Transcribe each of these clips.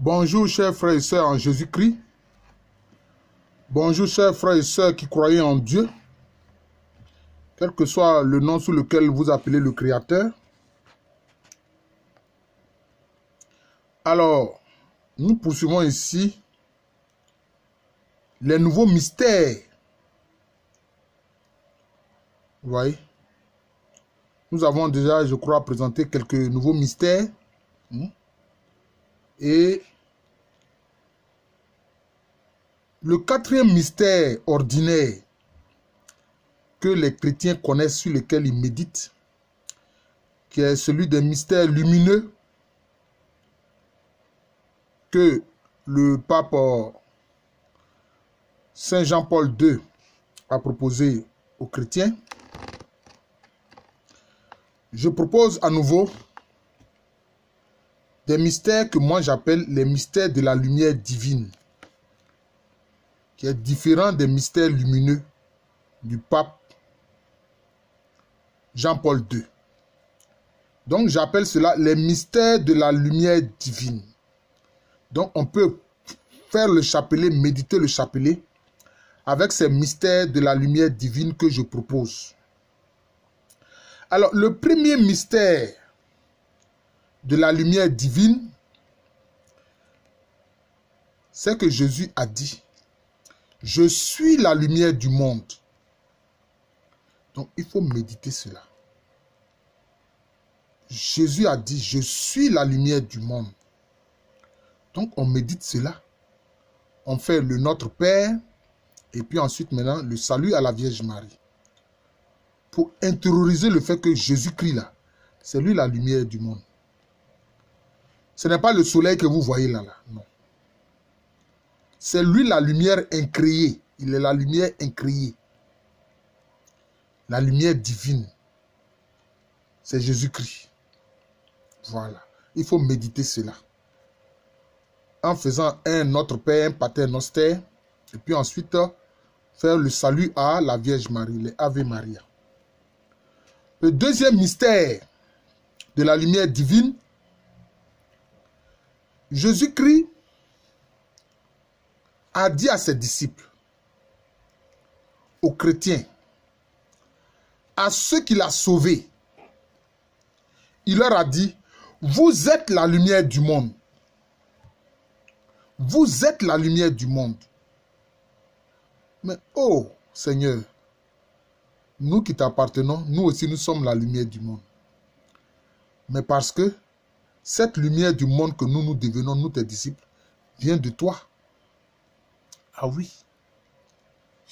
Bonjour chers frères et sœurs en Jésus-Christ. Bonjour chers frères et sœurs qui croyez en Dieu. Quel que soit le nom sous lequel vous appelez le Créateur. Alors, nous poursuivons ici les nouveaux mystères. Vous voyez? Nous avons déjà, je crois, présenté quelques nouveaux mystères. Et le quatrième mystère ordinaire que les chrétiens connaissent, sur lequel ils méditent, qui est celui des mystères lumineux que le pape Saint Jean-Paul II a proposé aux chrétiens. Je propose à nouveau des mystères que moi j'appelle les mystères de la lumière divine, qui est différent des mystères lumineux du pape Jean-Paul II. Donc j'appelle cela les mystères de la lumière divine. Donc on peut faire le chapelet, méditer le chapelet avec ces mystères de la lumière divine que je propose. Alors le premier mystère de la lumière divine, c'est que Jésus a dit: je suis la lumière du monde. Donc il faut méditer cela. Jésus a dit: je suis la lumière du monde. Donc on médite cela. On fait le Notre Père et puis ensuite maintenant le salut à la Vierge Marie. Pour intérioriser le fait que Jésus-Christ là, c'est lui la lumière du monde. Ce n'est pas le soleil que vous voyez là, non. C'est lui la lumière incréée. Il est la lumière incréée. La lumière divine. C'est Jésus-Christ. Voilà. Il faut méditer cela. En faisant un Notre Père, un Pater Noster, et puis ensuite faire le salut à la Vierge Marie, les Ave Maria. Le deuxième mystère de la lumière divine, Jésus-Christ a dit à ses disciples, aux chrétiens, à ceux qu'il a sauvés, il leur a dit: vous êtes la lumière du monde. Vous êtes la lumière du monde. Mais oh Seigneur, nous qui t'appartenons, nous aussi nous sommes la lumière du monde. Mais parce que cette lumière du monde que nous devenons, nous tes disciples, vient de toi. Ah oui,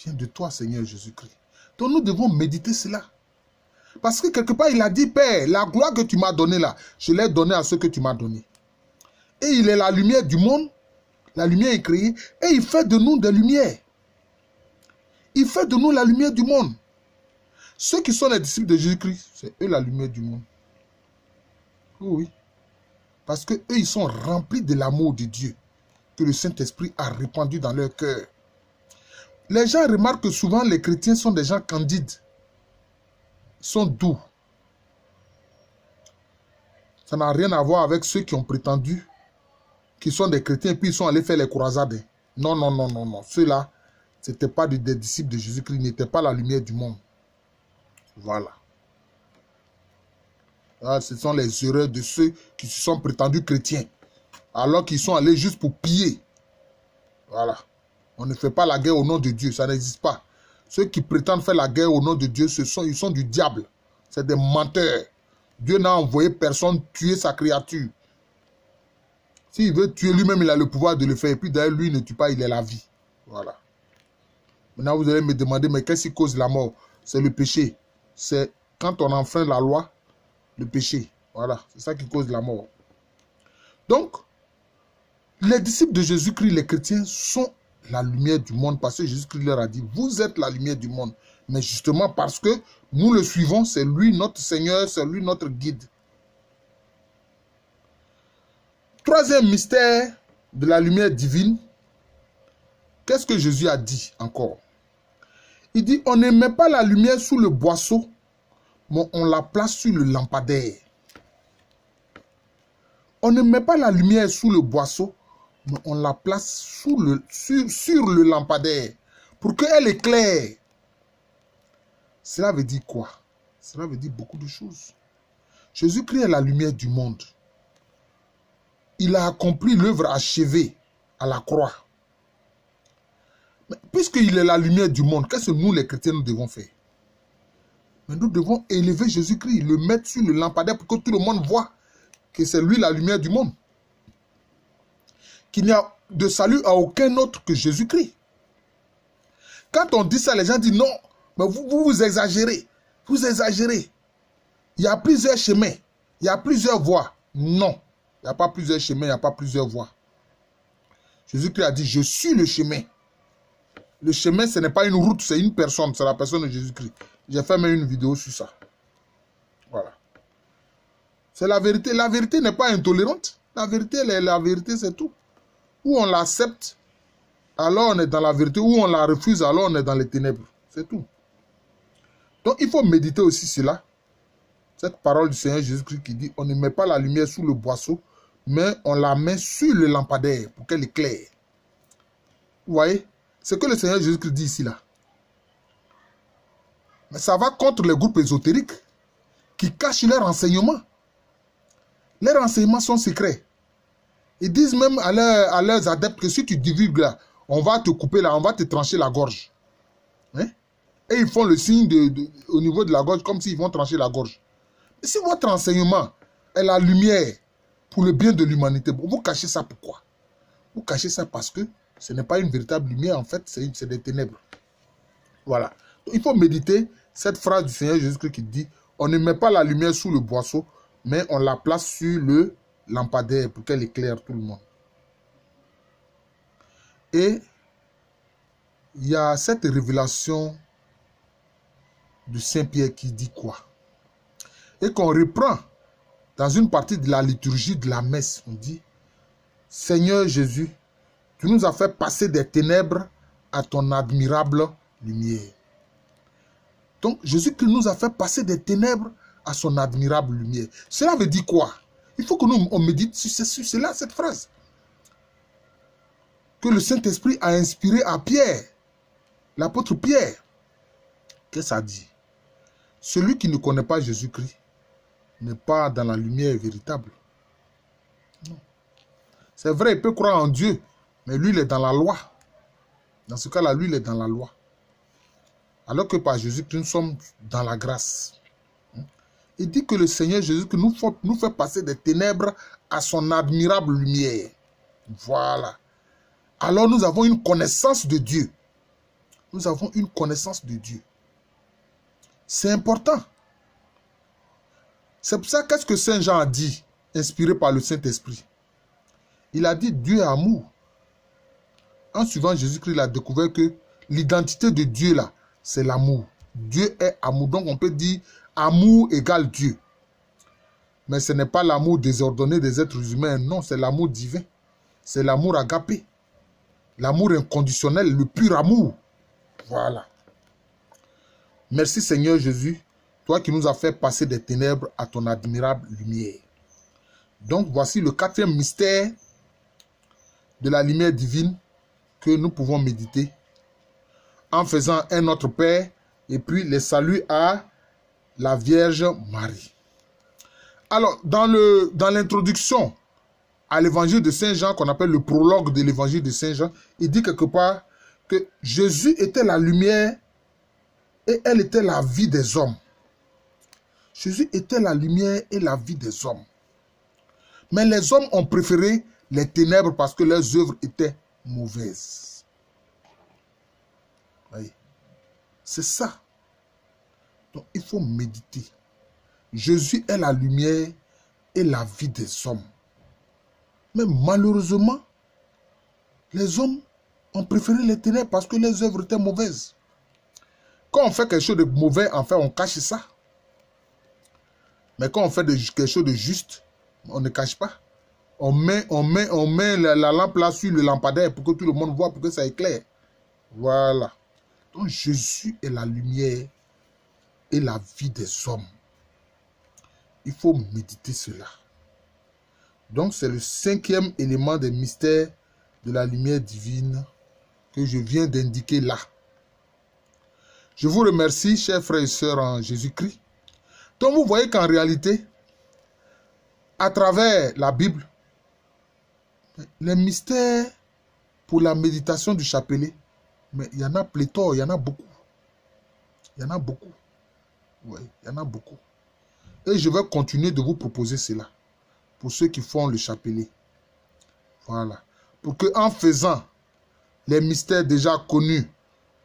vient de toi Seigneur Jésus-Christ. Donc nous devons méditer cela. Parce que quelque part il a dit: Père, la gloire que tu m'as donnée là, je l'ai donnée à ceux que tu m'as donnés. Et il est la lumière du monde, la lumière est créée, et il fait de nous des lumières. Il fait de nous la lumière du monde. Ceux qui sont les disciples de Jésus-Christ, c'est eux la lumière du monde. Oui. Parce que eux, ils sont remplis de l'amour de Dieu que le Saint-Esprit a répandu dans leur cœur. Les gens remarquent que souvent les chrétiens sont des gens candides. Ils sont doux. Ça n'a rien à voir avec ceux qui ont prétendu qu'ils sont des chrétiens et puis ils sont allés faire les croisades. Non, non, non, non, non. Ceux-là, ce n'étaient pas des disciples de Jésus-Christ, ils n'étaient pas la lumière du monde. Voilà. Là, ce sont les erreurs de ceux qui se sont prétendus chrétiens, alors qu'ils sont allés juste pour piller. Voilà. On ne fait pas la guerre au nom de Dieu, ça n'existe pas. Ceux qui prétendent faire la guerre au nom de Dieu, ils sont du diable. C'est des menteurs. Dieu n'a envoyé personne tuer sa créature. S'il veut tuer lui-même, il a le pouvoir de le faire. Et puis d'ailleurs, lui, il ne tue pas, il est la vie. Voilà. Maintenant, vous allez me demander, mais qu'est-ce qui cause la mort? C'est le péché. C'est quand on enfreint la loi, le péché. Voilà, c'est ça qui cause la mort. Donc, les disciples de Jésus-Christ, les chrétiens, sont la lumière du monde parce que Jésus-Christ leur a dit: vous êtes la lumière du monde. Mais justement parce que nous le suivons, c'est lui notre Seigneur, c'est lui notre guide. Troisième mystère de la lumière divine, qu'est-ce que Jésus a dit encore? Il dit: on ne met pas la lumière sous le boisseau, mais on la place sur le lampadaire. On ne met pas la lumière sous le boisseau, mais on la place sur le lampadaire pour qu'elle éclaire. Cela veut dire quoi? Cela veut dire beaucoup de choses. Jésus-Christ est la lumière du monde. Il a accompli l'œuvre achevée à la croix. Mais puisqu'il est la lumière du monde, qu'est-ce que nous les chrétiens nous devons faire? Mais nous devons élever Jésus-Christ, le mettre sur le lampadaire pour que tout le monde voit que c'est lui la lumière du monde. Qu'il n'y a de salut à aucun autre que Jésus-Christ. Quand on dit ça, les gens disent non, mais vous exagérez. Vous exagérez. Il y a plusieurs chemins. Il y a plusieurs voies. Non. Il n'y a pas plusieurs chemins, il n'y a pas plusieurs voies. Jésus-Christ a dit, je suis le chemin. Le chemin, ce n'est pas une route, c'est une personne. C'est la personne de Jésus-Christ. J'ai fait même une vidéo sur ça. Voilà. C'est la vérité. La vérité n'est pas intolérante. La vérité, c'est tout. Ou on l'accepte, alors on est dans la vérité. Ou on la refuse, alors on est dans les ténèbres. C'est tout. Donc, il faut méditer aussi cela. Cette parole du Seigneur Jésus-Christ qui dit, on ne met pas la lumière sous le boisseau, mais on la met sur le lampadaire pour qu'elle éclaire. Vous voyez? C'est que le Seigneur Jésus-Christ dit ici, là. Mais ça va contre les groupes ésotériques qui cachent leurs renseignements. Leurs renseignements sont secrets. Ils disent même à leurs adeptes que si tu divulgues là, on va te couper là, on va te trancher la gorge. Hein? Et ils font le signe au niveau de la gorge comme s'ils vont trancher la gorge. Et si votre enseignement est la lumière pour le bien de l'humanité, vous cachez ça pourquoi? Vous cachez ça parce que ce n'est pas une véritable lumière, en fait, c'est des ténèbres. Voilà. Donc, il faut méditer cette phrase du Seigneur Jésus-Christ qui dit, on ne met pas la lumière sous le boisseau, mais on la place sur le lampadaire pour qu'elle éclaire tout le monde. Et il y a cette révélation de Saint-Pierre qui dit quoi? Et qu'on reprend dans une partie de la liturgie de la messe. On dit, Seigneur Jésus, tu nous as fait passer des ténèbres à ton admirable lumière. Donc, Jésus-Christ nous a fait passer des ténèbres à son admirable lumière. Cela veut dire quoi? Il faut que nous on médite sur cela, cette phrase. Que le Saint-Esprit a inspiré à Pierre, l'apôtre Pierre. Qu'est-ce que ça dit? Celui qui ne connaît pas Jésus-Christ n'est pas dans la lumière véritable. Non. C'est vrai, il peut croire en Dieu, mais lui, il est dans la loi. Dans ce cas-là, lui, il est dans la loi. Alors que par Jésus-Christ, nous sommes dans la grâce. Il dit que le Seigneur Jésus-Christ nous fait passer des ténèbres à son admirable lumière. Voilà. Alors nous avons une connaissance de Dieu. Nous avons une connaissance de Dieu. C'est important. C'est pour ça, qu'est-ce que Saint Jean a dit, inspiré par le Saint-Esprit? Il a dit Dieu est amour. En suivant Jésus-Christ, il a découvert que l'identité de Dieu, là, c'est l'amour. Dieu est amour. Donc, on peut dire amour égale Dieu. Mais ce n'est pas l'amour désordonné des êtres humains. Non, c'est l'amour divin. C'est l'amour agapé. L'amour inconditionnel, le pur amour. Voilà. Merci Seigneur Jésus, toi qui nous as fait passer des ténèbres à ton admirable lumière. Donc, voici le quatrième mystère de la lumière divine que nous pouvons méditer en faisant un Notre Père et puis les saluts à la Vierge Marie. Alors, dans l'introduction à l'évangile de Saint Jean, qu'on appelle le prologue de l'évangile de Saint Jean, il dit quelque part que Jésus était la lumière et elle était la vie des hommes. Jésus était la lumière et la vie des hommes. Mais les hommes ont préféré les ténèbres parce que leurs œuvres étaient mauvaises. C'est ça. Donc il faut méditer. Jésus est la lumière et la vie des hommes. Mais malheureusement, les hommes ont préféré les ténèbres parce que leurs œuvres étaient mauvaises. Quand on fait quelque chose de mauvais, en fait, on cache ça. Mais quand on fait quelque chose de juste, on ne cache pas. On met la lampe là sur le lampadaire pour que tout le monde voit, pour que ça éclaire. Voilà. Donc Jésus est la lumière et la vie des hommes. Il faut méditer cela. Donc c'est le cinquième élément des mystères de la lumière divine que je viens d'indiquer là. Je vous remercie, chers frères et sœurs en Jésus-Christ. Donc vous voyez qu'en réalité, à travers la Bible, les mystères pour la méditation du chapelet, mais il y en a pléthore, il y en a beaucoup. Il y en a beaucoup. Oui, il y en a beaucoup. Et je vais continuer de vous proposer cela pour ceux qui font le chapelet. Voilà. Pour qu'en faisant les mystères déjà connus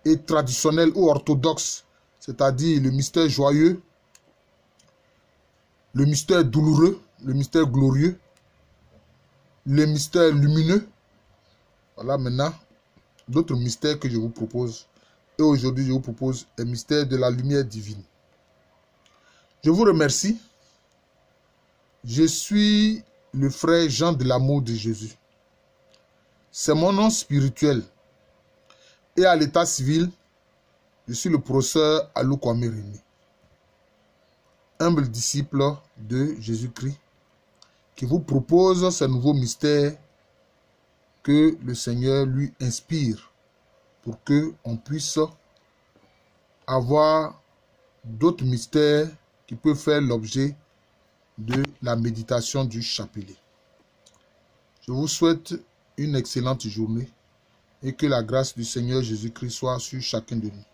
et traditionnels ou orthodoxes, c'est-à-dire le mystère joyeux, le mystère douloureux, le mystère glorieux, le mystère lumineux, voilà maintenant d'autres mystères que je vous propose. Et aujourd'hui, je vous propose un mystère de la lumière divine. Je vous remercie. Je suis le frère Jean de l'amour de Jésus. C'est mon nom spirituel. Et à l'état civil, je suis le professeur Alou Kwame Rémy, humble disciple de Jésus-Christ, qui vous propose ces nouveaux mystères que le Seigneur lui inspire pour qu'on puisse avoir d'autres mystères qui peuvent faire l'objet de la méditation du chapelet. Je vous souhaite une excellente journée et que la grâce du Seigneur Jésus-Christ soit sur chacun de nous.